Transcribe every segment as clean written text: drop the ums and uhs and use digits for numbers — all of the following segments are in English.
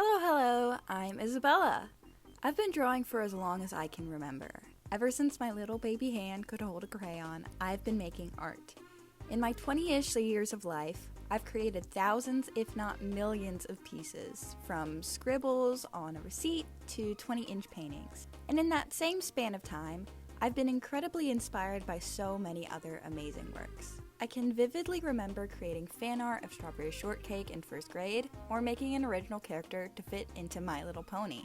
Hello, I'm Isabella. I've been drawing for as long as I can remember. Ever since my little baby hand could hold a crayon, I've been making art. In my 20-ish years of life, I've created thousands, if not millions of pieces, from scribbles on a receipt to 20-inch paintings. And in that same span of time, I've been incredibly inspired by so many other amazing works. I can vividly remember creating fan art of Strawberry Shortcake in first grade, or making an original character to fit into My Little Pony.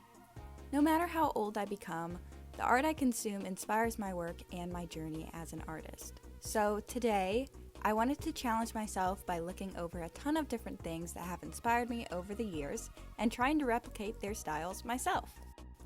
No matter how old I become, the art I consume inspires my work and my journey as an artist. So today, I wanted to challenge myself by looking over a ton of different things that have inspired me over the years and trying to replicate their styles myself.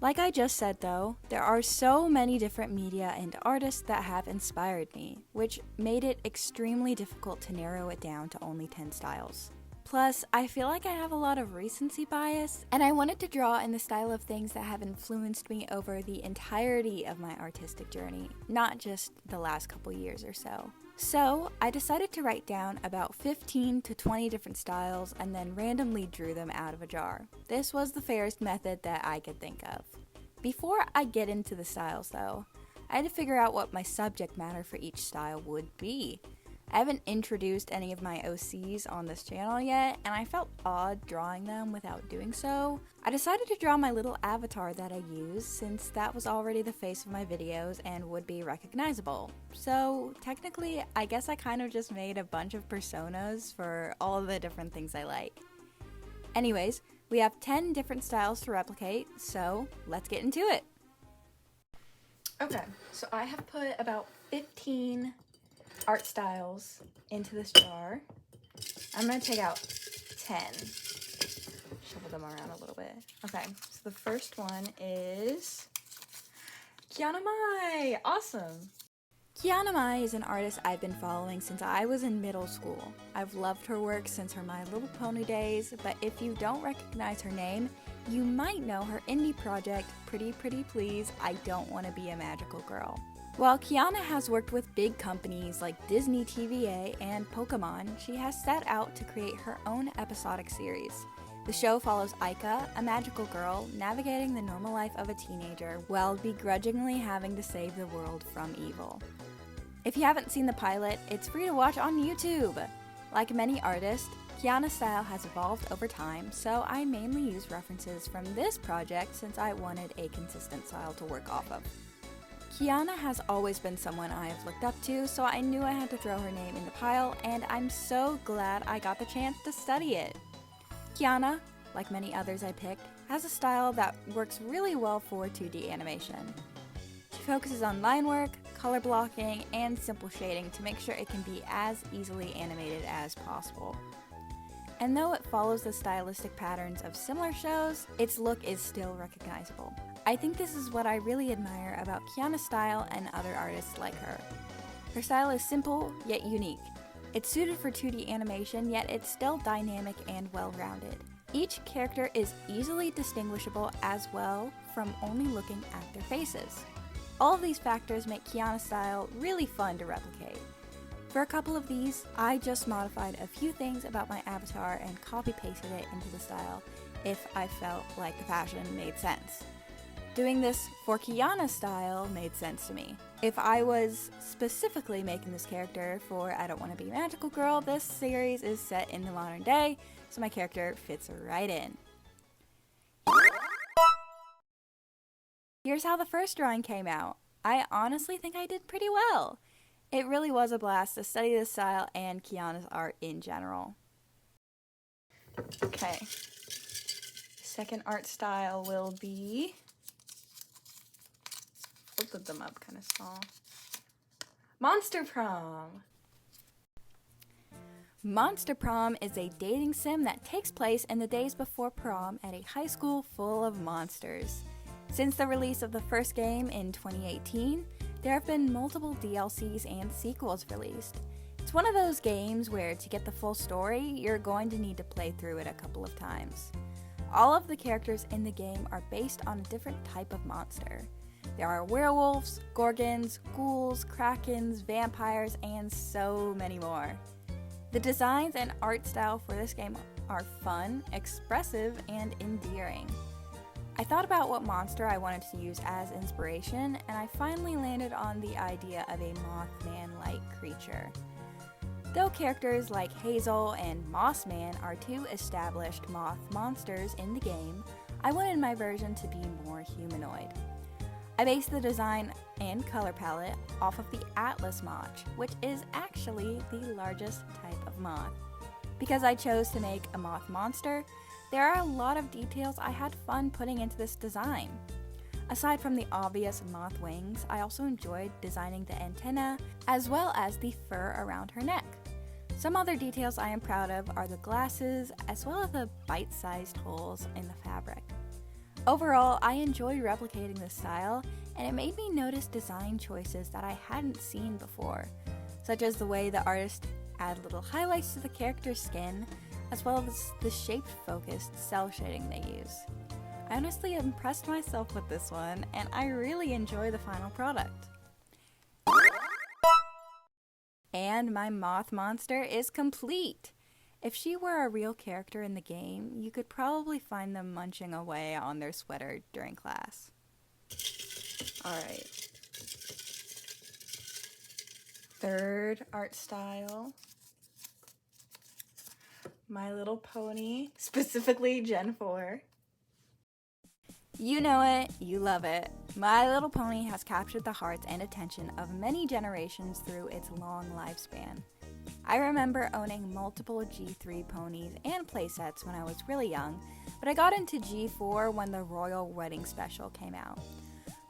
Like I just said though, there are so many different media and artists that have inspired me, which made it extremely difficult to narrow it down to only 10 styles. Plus, I feel like I have a lot of recency bias, and I wanted to draw in the style of things that have influenced me over the entirety of my artistic journey, not just the last couple years or so. So, I decided to write down about 15 to 20 different styles and then randomly drew them out of a jar. This was the fairest method that I could think of. Before I get into the styles though, I had to figure out what my subject matter for each style would be. I haven't introduced any of my OCs on this channel yet, and I felt odd drawing them without doing so. I decided to draw my little avatar that I use, since that was already the face of my videos and would be recognizable. So technically, I guess I kind of just made a bunch of personas for all of the different things I like. Anyways, we have 10 different styles to replicate, so let's get into it. Okay, so I have put about 15 art styles into this jar. I'm going to take out 10. Shuffle them around a little bit. Okay, so the first one is Kanai. Awesome. Kanai is an artist I've been following since I was in middle school. I've loved her work since her My Little Pony days, but if you don't recognize her name, you might know her indie project, Pretty Pretty Please, I Don't Want to Be a Magical Girl. While Kiana has worked with big companies like Disney TVA and Pokemon, she has set out to create her own episodic series. The show follows Aika, a magical girl, navigating the normal life of a teenager while begrudgingly having to save the world from evil. If you haven't seen the pilot, it's free to watch on YouTube! Like many artists, Kiana's style has evolved over time, so I mainly use references from this project since I wanted a consistent style to work off of. Kiana has always been someone I have looked up to, so I knew I had to throw her name in the pile, and I'm so glad I got the chance to study it. Kiana, like many others I picked, has a style that works really well for 2D animation. She focuses on line work, color blocking, and simple shading to make sure it can be as easily animated as possible. And though it follows the stylistic patterns of similar shows, its look is still recognizable. I think this is what I really admire about Kiana's style and other artists like her. Her style is simple, yet unique. It's suited for 2D animation, yet it's still dynamic and well-rounded. Each character is easily distinguishable as well from only looking at their faces. All of these factors make Kiana's style really fun to replicate. For a couple of these, I just modified a few things about my avatar and copy-pasted it into the style if I felt like the fashion made sense. Doing this for Kiana's style made sense to me. If I was specifically making this character for I Don't Want to Be a Magical Girl, this series is set in the modern day, so my character fits right in. Here's how the first drawing came out. I honestly think I did pretty well. It really was a blast to study this style and Kiana's art in general. Okay, second art style will be, we'll put them up kind of small. Monster Prom. Monster Prom is a dating sim that takes place in the days before prom at a high school full of monsters. Since the release of the first game in 2018, there have been multiple DLCs and sequels released. It's one of those games where to get the full story, you're going to need to play through it a couple of times. All of the characters in the game are based on a different type of monster. There are werewolves, gorgons, ghouls, krakens, vampires, and so many more. The designs and art style for this game are fun, expressive, and endearing. I thought about what monster I wanted to use as inspiration, and I finally landed on the idea of a Mothman-like creature. Though characters like Hazel and Mossman are two established moth monsters in the game, I wanted my version to be more humanoid. I based the design and color palette off of the Atlas moth, which is actually the largest type of moth. Because I chose to make a moth monster, there are a lot of details I had fun putting into this design. Aside from the obvious moth wings, I also enjoyed designing the antenna as well as the fur around her neck. Some other details I am proud of are the glasses as well as the bite-sized holes in the fabric. Overall, I enjoy replicating this style, and it made me notice design choices that I hadn't seen before, such as the way the artist add little highlights to the character's skin, as well as the shape-focused cell shading they use. I honestly impressed myself with this one, and I really enjoy the final product. And my moth monster is complete! If she were a real character in the game, you could probably find them munching away on their sweater during class. Alright. Third art style. My Little Pony, specifically Gen 4. You know it, you love it. My Little Pony has captured the hearts and attention of many generations through its long lifespan. I remember owning multiple G3 ponies and playsets when I was really young, but I got into G4 when the Royal Wedding Special came out.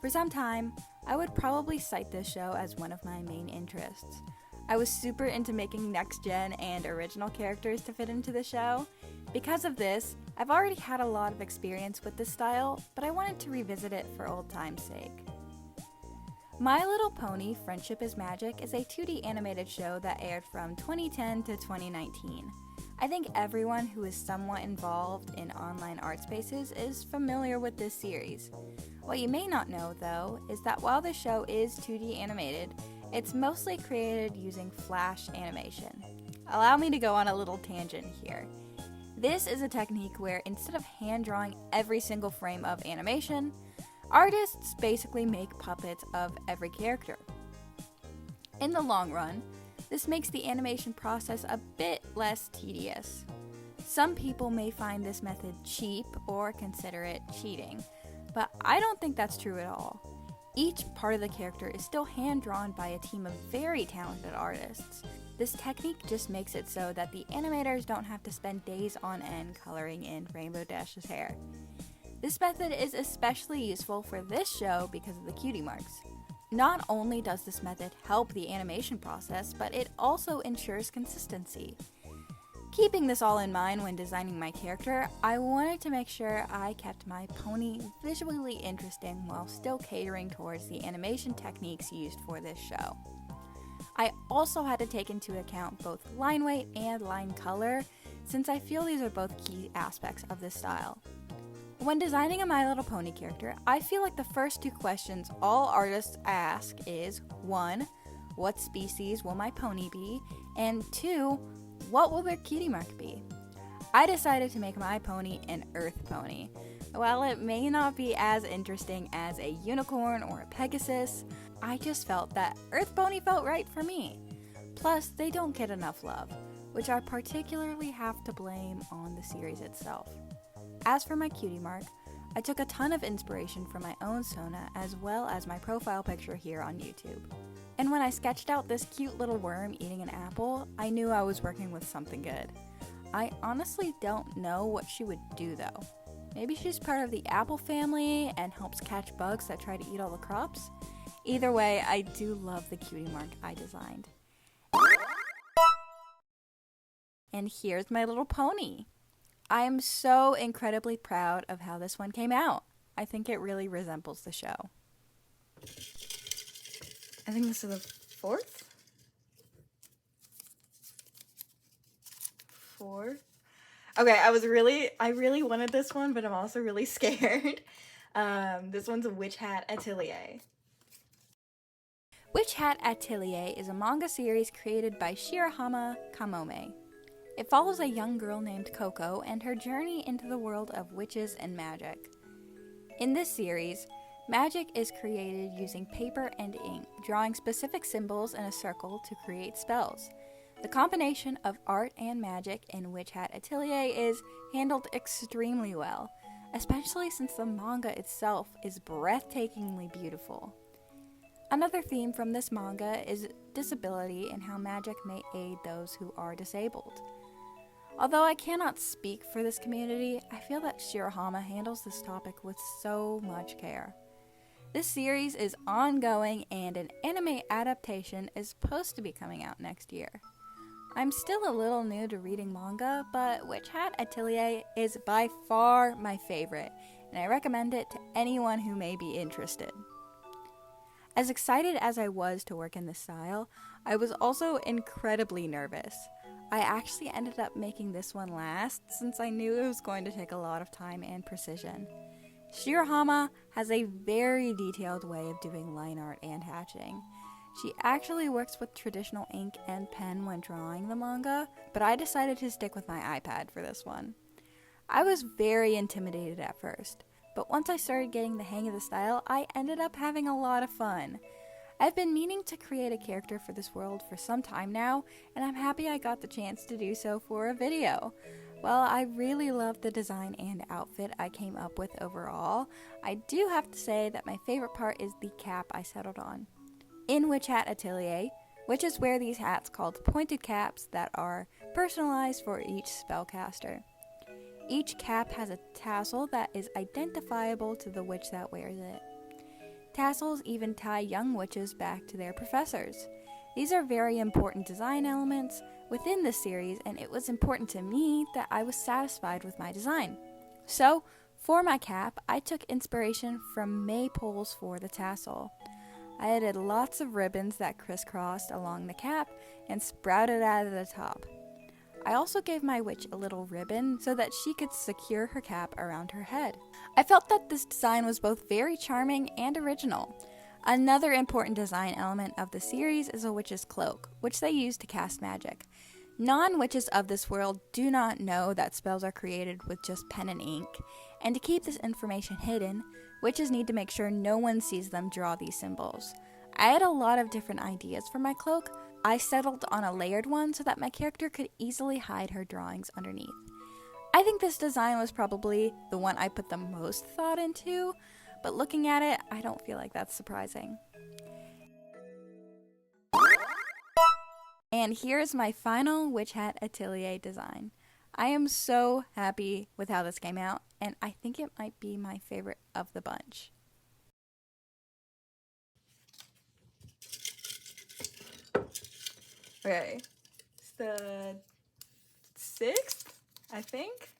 For some time, I would probably cite this show as one of my main interests. I was super into making next-gen and original characters to fit into the show. Because of this, I've already had a lot of experience with this style, but I wanted to revisit it for old time's sake. My Little Pony: Friendship is Magic is a 2D animated show that aired from 2010 to 2019. I think everyone who is somewhat involved in online art spaces is familiar with this series. What you may not know, though, is that while the show is 2D animated, it's mostly created using Flash animation. Allow me to go on a little tangent here. This is a technique where instead of hand drawing every single frame of animation, artists basically make puppets of every character. In the long run, this makes the animation process a bit less tedious. Some people may find this method cheap or consider it cheating, but I don't think that's true at all. Each part of the character is still hand-drawn by a team of very talented artists. This technique just makes it so that the animators don't have to spend days on end coloring in Rainbow Dash's hair. This method is especially useful for this show because of the cutie marks. Not only does this method help the animation process, but it also ensures consistency. Keeping this all in mind when designing my character, I wanted to make sure I kept my pony visually interesting while still catering towards the animation techniques used for this show. I also had to take into account both line weight and line color, since I feel these are both key aspects of this style. When designing a My Little Pony character, I feel like the first two questions all artists ask is 1. What species will my pony be? And 2. What will their cutie mark be? I decided to make my pony an earth pony. While it may not be as interesting as a unicorn or a Pegasus, I just felt that earth pony felt right for me. Plus, they don't get enough love, which I particularly have to blame on the series itself. As for my cutie mark, I took a ton of inspiration from my own Sona as well as my profile picture here on YouTube. And when I sketched out this cute little worm eating an apple, I knew I was working with something good. I honestly don't know what she would do though. Maybe she's part of the apple family and helps catch bugs that try to eat all the crops. Either way, I do love the cutie mark I designed. And here's my little pony. I am so incredibly proud of how this one came out. I think it really resembles the show. I think this is the fourth? Okay, I really wanted this one, but I'm also really scared. This one's a Witch Hat Atelier. Witch Hat Atelier is a manga series created by Shirahama Kamome. It follows a young girl named Coco and her journey into the world of witches and magic. In this series, magic is created using paper and ink, drawing specific symbols in a circle to create spells. The combination of art and magic in Hat Atelier is handled extremely well, especially since the manga itself is breathtakingly beautiful. Another theme from this manga is disability and how magic may aid those who are disabled. Although I cannot speak for this community, I feel that Shirahama handles this topic with so much care. This series is ongoing and an anime adaptation is supposed to be coming out next year. I'm still a little new to reading manga, but Hat Atelier is by far my favorite, and I recommend it to anyone who may be interested. As excited as I was to work in this style, I was also incredibly nervous. I actually ended up making this one last since I knew it was going to take a lot of time and precision. Shirahama has a very detailed way of doing line art and hatching. She actually works with traditional ink and pen when drawing the manga, but I decided to stick with my iPad for this one. I was very intimidated at first, but once I started getting the hang of the style, I ended up having a lot of fun. I've been meaning to create a character for this world for some time now, and I'm happy I got the chance to do so for a video. While I really love the design and outfit I came up with overall, I do have to say that my favorite part is the cap I settled on. In Hat Atelier, which is where these hats called pointed caps that are personalized for each spellcaster. Each cap has a tassel that is identifiable to the witch that wears it. Tassels even tie young witches back to their professors. These are very important design elements within this series, and it was important to me that I was satisfied with my design. So, for my cap, I took inspiration from maypoles for the tassel. I added lots of ribbons that crisscrossed along the cap and sprouted out of the top. I also gave my witch a little ribbon so that she could secure her cap around her head. I felt that this design was both very charming and original. Another important design element of the series is a witch's cloak, which they use to cast magic. Non-witches of this world do not know that spells are created with just pen and ink, and to keep this information hidden, witches need to make sure no one sees them draw these symbols. I had a lot of different ideas for my cloak. I settled on a layered one so that my character could easily hide her drawings underneath. I think this design was probably the one I put the most thought into, but looking at it, I don't feel like that's surprising. And here's my final Hat Atelier design. I am so happy with how this came out, and I think it might be my favorite of the bunch. Okay, it's the 6th, I think.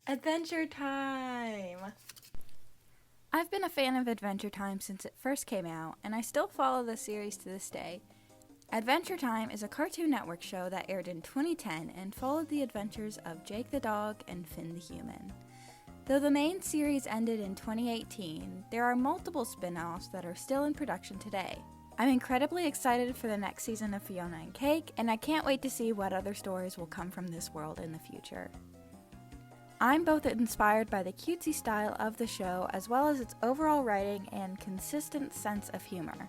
Adventure Time! I've been a fan of Adventure Time since it first came out, and I still follow the series to this day. Adventure Time is a Cartoon Network show that aired in 2010 and followed the adventures of Jake the dog and Finn the human. Though the main series ended in 2018, there are multiple spin-offs that are still in production today. I'm incredibly excited for the next season of Fiona and Cake, and I can't wait to see what other stories will come from this world in the future. I'm both inspired by the cutesy style of the show as well as its overall writing and consistent sense of humor.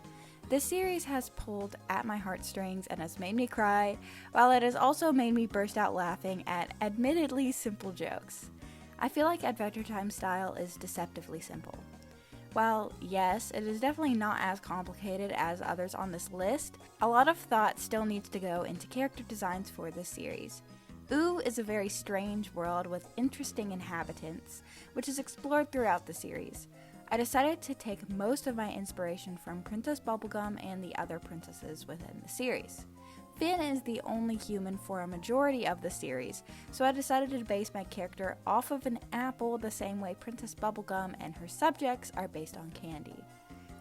This series has pulled at my heartstrings and has made me cry, while it has also made me burst out laughing at admittedly simple jokes. I feel like Adventure Time style is deceptively simple. While, yes, it is definitely not as complicated as others on this list, a lot of thought still needs to go into character designs for this series. Ooh is a very strange world with interesting inhabitants, which is explored throughout the series. I decided to take most of my inspiration from Princess Bubblegum and the other princesses within the series. Finn is the only human for a majority of the series, so I decided to base my character off of an apple the same way Princess Bubblegum and her subjects are based on candy.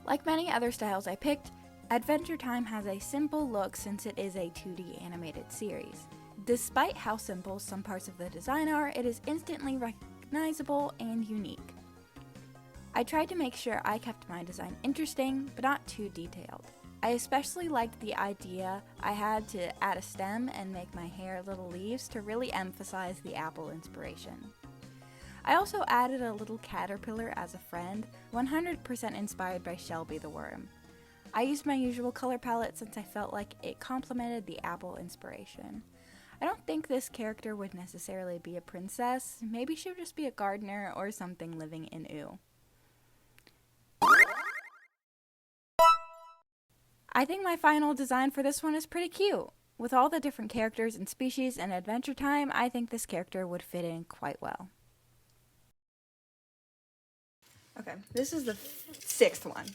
Like many other styles I picked, Adventure Time has a simple look since it is a 2D animated series. Despite how simple some parts of the design are, it is instantly recognizable and unique. I tried to make sure I kept my design interesting, but not too detailed. I especially liked the idea I had to add a stem and make my hair little leaves to really emphasize the apple inspiration. I also added a little caterpillar as a friend, 100% inspired by Shelby the worm. I used my usual color palette since I felt like it complemented the apple inspiration. I don't think this character would necessarily be a princess, maybe she would just be a gardener or something living in Ooh. I think my final design for this one is pretty cute. With all the different characters and species and Adventure Time, I think this character would fit in quite well. Okay, this is the sixth one.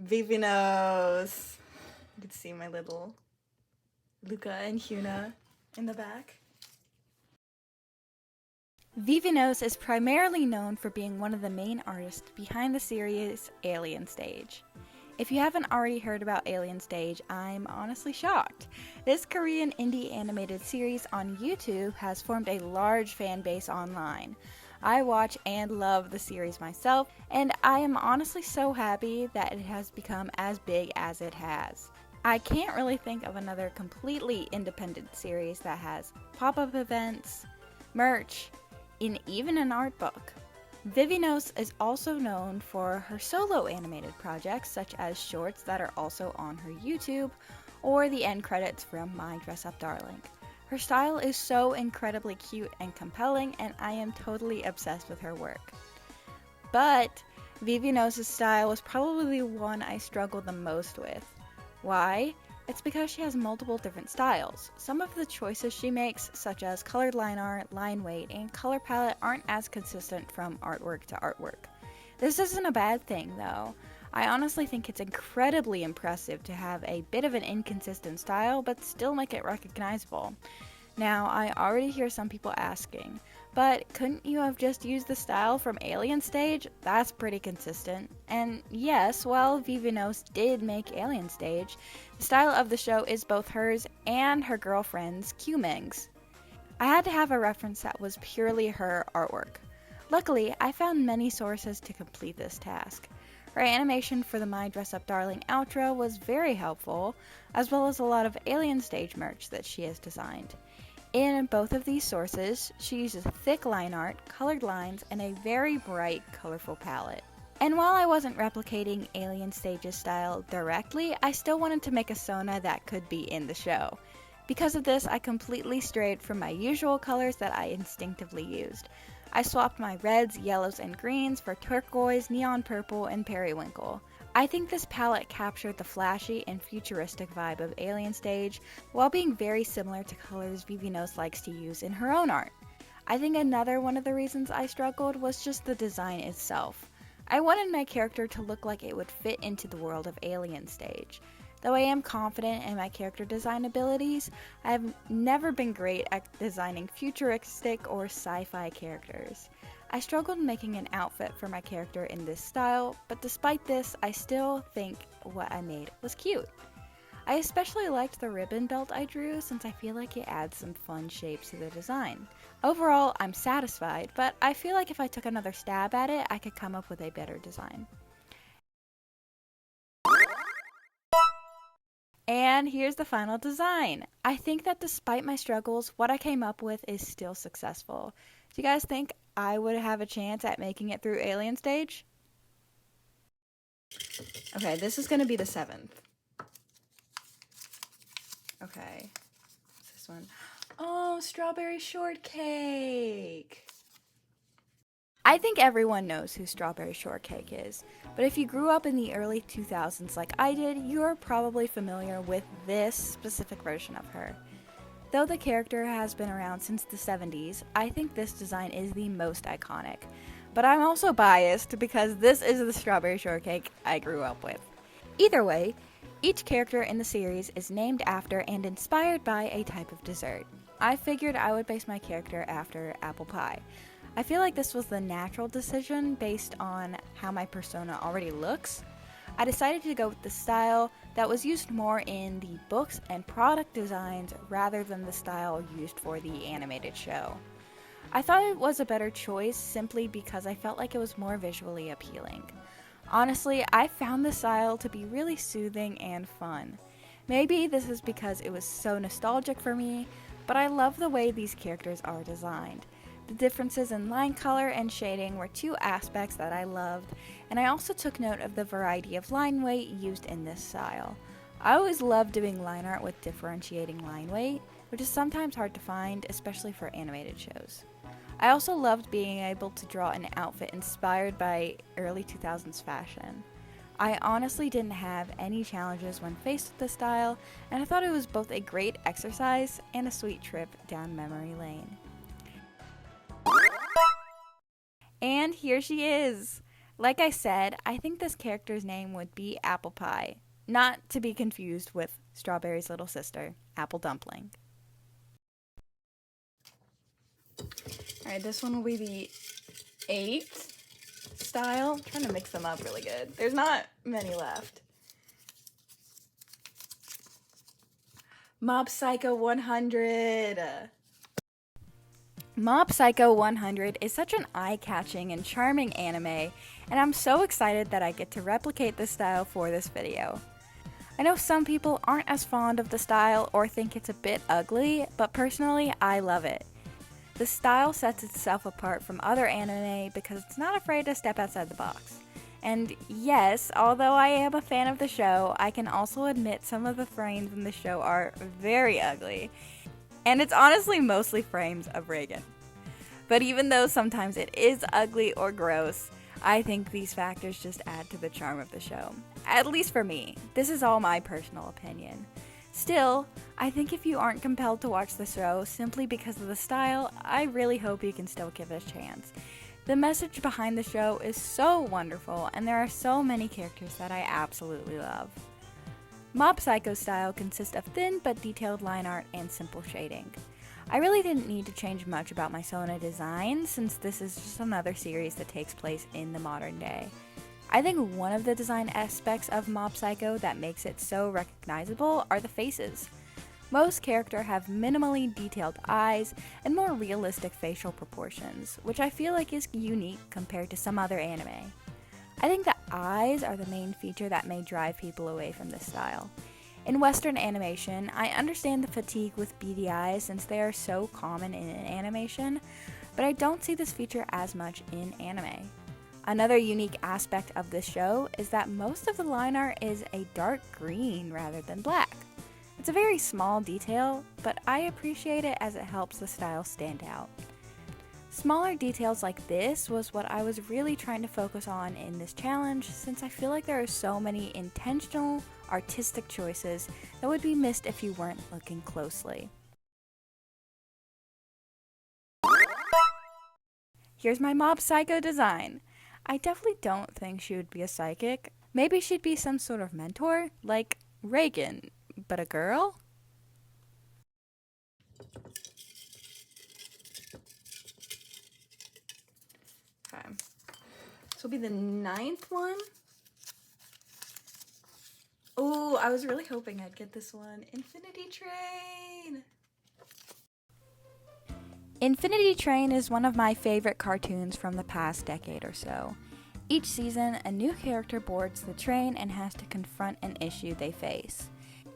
Vivvenos. You can see my little Luca and Huna in the back. Vivvenos is primarily known for being one of the main artists behind the series Alien Stage. If you haven't already heard about Alien Stage, I'm honestly shocked. This Korean indie animated series on YouTube has formed a large fan base online. I watch and love the series myself, and I am honestly so happy that it has become as big as it has. I can't really think of another completely independent series that has pop-up events, merch, and even an art book. Vivvenos is also known for her solo animated projects such as shorts that are also on her YouTube or the end credits from My Dress Up Darling. Her style is so incredibly cute and compelling, and I am totally obsessed with her work. But Vivvenos' style was probably the one I struggled the most with. Why? It's because she has multiple different styles. Some of the choices she makes, such as colored line art, line weight, and color palette, aren't as consistent from artwork to artwork. This isn't a bad thing, though. I honestly think it's incredibly impressive to have a bit of an inconsistent style, but still make it recognizable. Now, I already hear some people asking, but couldn't you have just used the style from Alien Stage? That's pretty consistent. And yes, while Vivvenos did make Alien Stage, the style of the show is both hers and her girlfriend's, Q-Ming's. I had to have a reference that was purely her artwork. Luckily, I found many sources to complete this task. Her animation for the My Dress Up Darling outro was very helpful, as well as a lot of Alien Stage merch that she has designed. In both of these sources, she uses thick line art, colored lines, and a very bright, colorful palette. And while I wasn't replicating Alien Stage's style directly, I still wanted to make a Sona that could be in the show. Because of this, I completely strayed from my usual colors that I instinctively used. I swapped my reds, yellows, and greens for turquoise, neon purple, and periwinkle. I think this palette captured the flashy and futuristic vibe of Alien Stage, while being very similar to colors Vivvenos likes to use in her own art. I think another one of the reasons I struggled was just the design itself. I wanted my character to look like it would fit into the world of Alien Stage. Though I am confident in my character design abilities, I have never been great at designing futuristic or sci-fi characters. I struggled making an outfit for my character in this style, but despite this, I still think what I made was cute. I especially liked the ribbon belt I drew since I feel like it adds some fun shapes to the design. Overall, I'm satisfied, but I feel like if I took another stab at it, I could come up with a better design. And here's the final design. I think that despite my struggles, what I came up with is still successful. Do you guys think I would have a chance at making it through Alien Stage? Okay, this is gonna be the 7th. Okay, what's this one? Oh, Strawberry Shortcake! I think everyone knows who Strawberry Shortcake is, but if you grew up in the early 2000s like I did, you're probably familiar with this specific version of her. Though the character has been around since the 70s, I think this design is the most iconic. But I'm also biased because this is the Strawberry Shortcake I grew up with. Either way, each character in the series is named after and inspired by a type of dessert. I figured I would base my character after apple pie. I feel like this was the natural decision based on how my persona already looks. I decided to go with the style that was used more in the books and product designs rather than the style used for the animated show. I thought it was a better choice simply because I felt like it was more visually appealing. Honestly, I found the style to be really soothing and fun. Maybe this is because it was so nostalgic for me, but I love the way these characters are designed. The differences in line color and shading were two aspects that I loved, and I also took note of the variety of line weight used in this style. I always love doing line art with differentiating line weight, which is sometimes hard to find, especially for animated shows. I also loved being able to draw an outfit inspired by early 2000s fashion. I honestly didn't have any challenges when faced with this style, and I thought it was both a great exercise and a sweet trip down memory lane. And here she is! Like I said, I think this character's name would be Apple Pie, not to be confused with Strawberry's little sister, Apple Dumpling. Alright, this one will be the 8th style. I'm trying to mix them up really good. There's not many left. Mob Psycho 100. Mob Psycho 100 is such an eye-catching and charming anime, and I'm so excited that I get to replicate this style for this video. I know some people aren't as fond of the style or think it's a bit ugly, but personally, I love it. The style sets itself apart from other anime because it's not afraid to step outside the box. And yes, although I am a fan of the show, I can also admit some of the frames in the show are very ugly. And it's honestly mostly frames of Reagan. But even though sometimes it is ugly or gross, I think these factors just add to the charm of the show. At least for me. This is all my personal opinion. Still, I think if you aren't compelled to watch the show simply because of the style, I really hope you can still give it a chance. The message behind the show is so wonderful, and there are so many characters that I absolutely love. Mob Psycho style consists of thin but detailed line art and simple shading. I really didn't need to change much about my Sona design since this is just another series that takes place in the modern day. I think one of the design aspects of Mob Psycho that makes it so recognizable are the faces. Most characters have minimally detailed eyes and more realistic facial proportions, which I feel like is unique compared to some other anime. I think the eyes are the main feature that may drive people away from this style. In Western animation, I understand the fatigue with beady eyes since they are so common in animation, but I don't see this feature as much in anime. Another unique aspect of this show is that most of the line art is a dark green rather than black. It's a very small detail, but I appreciate it as it helps the style stand out. Smaller details like this was what I was really trying to focus on in this challenge, since I feel like there are so many intentional, artistic choices that would be missed if you weren't looking closely. Here's my Mob Psycho design. I definitely don't think she would be a psychic. Maybe she'd be some sort of mentor, like Reagan, but a girl? Okay. This will be the 9th one. Oh, I was really hoping I'd get this one. Infinity Train! Infinity Train is one of my favorite cartoons from the past decade or so. Each season, a new character boards the train and has to confront an issue they face.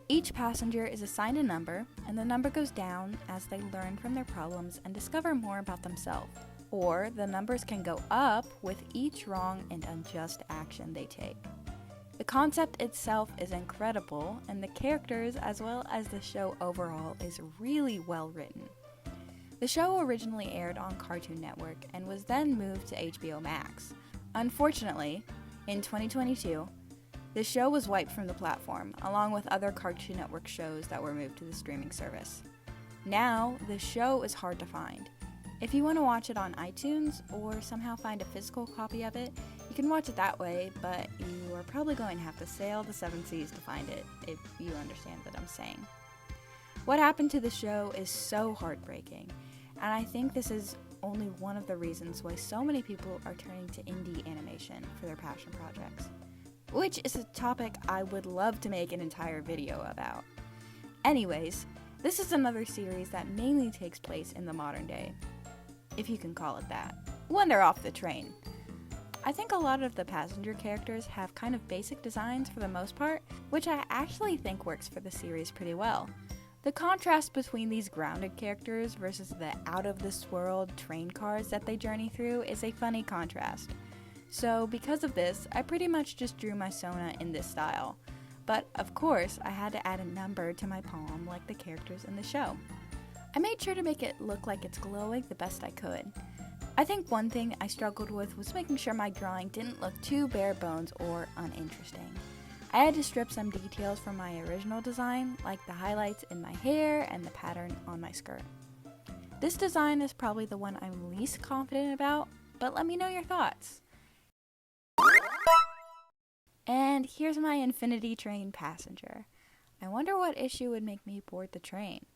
Each passenger is assigned a number, and the number goes down as they learn from their problems and discover more about themselves. Or the numbers can go up with each wrong and unjust action they take. The concept itself is incredible, and the characters as well as the show overall is really well written. The show originally aired on Cartoon Network and was then moved to HBO Max. Unfortunately, in 2022, the show was wiped from the platform, along with other Cartoon Network shows that were moved to the streaming service. Now, the show is hard to find. If you want to watch it on iTunes or somehow find a physical copy of it, you can watch it that way, but you are probably going to have to sail the 7 seas to find it, if you understand what I'm saying. What happened to the show is so heartbreaking, and I think this is only one of the reasons why so many people are turning to indie animation for their passion projects, which is a topic I would love to make an entire video about. Anyways, this is another series that mainly takes place in the modern day, if you can call it that, when they're off the train. I think a lot of the passenger characters have kind of basic designs for the most part, which I actually think works for the series pretty well. The contrast between these grounded characters versus the out-of-this-world train cars that they journey through is a funny contrast. So because of this, I pretty much just drew my Sona in this style. But of course, I had to add a number to my palm like the characters in the show. I made sure to make it look like it's glowing the best I could. I think one thing I struggled with was making sure my drawing didn't look too bare bones or uninteresting. I had to strip some details from my original design, like the highlights in my hair and the pattern on my skirt. This design is probably the one I'm least confident about, but let me know your thoughts. And here's my Infinity Train passenger. I wonder what issue would make me board the train.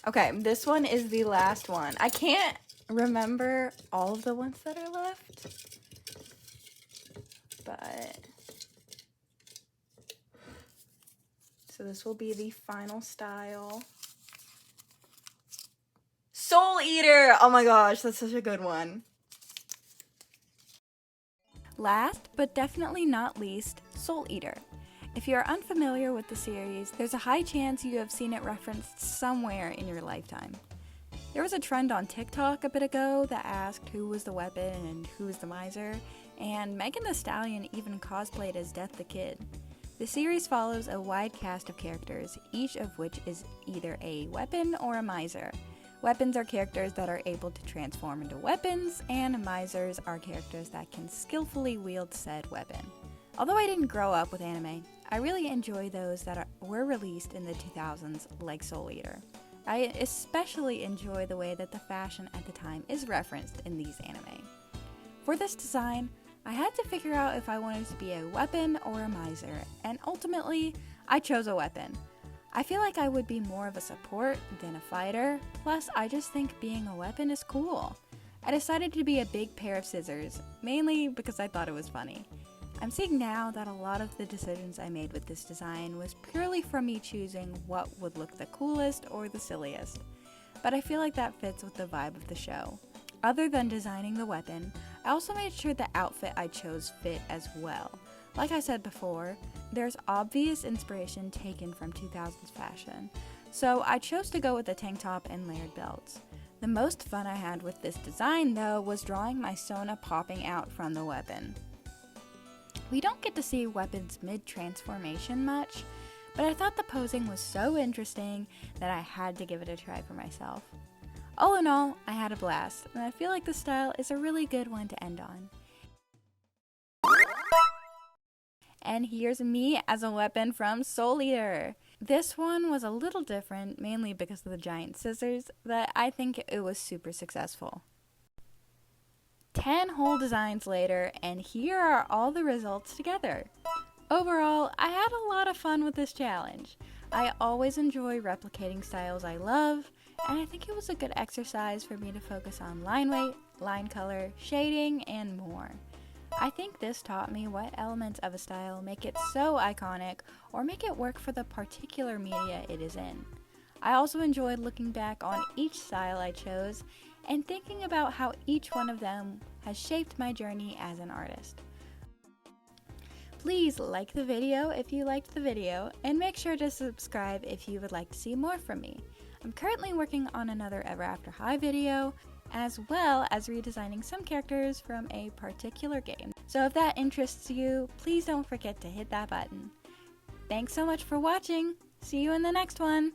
Okay, this one is the last one. I can't remember all of the ones that are left, but so this will be the final style. Soul Eater! Oh my gosh, that's such a good one. Last, but definitely not least, Soul Eater. If you are unfamiliar with the series, there's a high chance you have seen it referenced somewhere in your lifetime. There was a trend on TikTok a bit ago that asked who was the weapon and who was the miser, and Megan Thee Stallion even cosplayed as Death the Kid. The series follows a wide cast of characters, each of which is either a weapon or a miser. Weapons are characters that are able to transform into weapons, and misers are characters that can skillfully wield said weapon. Although I didn't grow up with anime, I really enjoy those that were released in the 2000s, like Soul Eater. I especially enjoy the way that the fashion at the time is referenced in these anime. For this design, I had to figure out if I wanted to be a weapon or a miser, and ultimately, I chose a weapon. I feel like I would be more of a support than a fighter, plus I just think being a weapon is cool. I decided to be a big pair of scissors, mainly because I thought it was funny. I'm seeing now that a lot of the decisions I made with this design was purely from me choosing what would look the coolest or the silliest, but I feel like that fits with the vibe of the show. Other than designing the weapon, I also made sure the outfit I chose fit as well. Like I said before, there's obvious inspiration taken from 2000s fashion, so I chose to go with a tank top and layered belts. The most fun I had with this design, though, was drawing my Sona popping out from the weapon. We don't get to see weapons mid-transformation much, but I thought the posing was so interesting that I had to give it a try for myself. All in all, I had a blast, and I feel like the style is a really good one to end on. And here's me as a weapon from Soul Eater. This one was a little different, mainly because of the giant scissors, but I think it was super successful. 10 whole designs later, and here are all the results together. Overall, I had a lot of fun with this challenge. I always enjoy replicating styles I love, and I think it was a good exercise for me to focus on line weight, line color, shading, and more. I think this taught me what elements of a style make it so iconic or make it work for the particular media it is in. I also enjoyed looking back on each style I chose and thinking about how each one of them has shaped my journey as an artist. Please like the video if you liked the video, and make sure to subscribe if you would like to see more from me. I'm currently working on another Ever After High video, as well as redesigning some characters from a particular game. So if that interests you, please don't forget to hit that button. Thanks so much for watching! See you in the next one!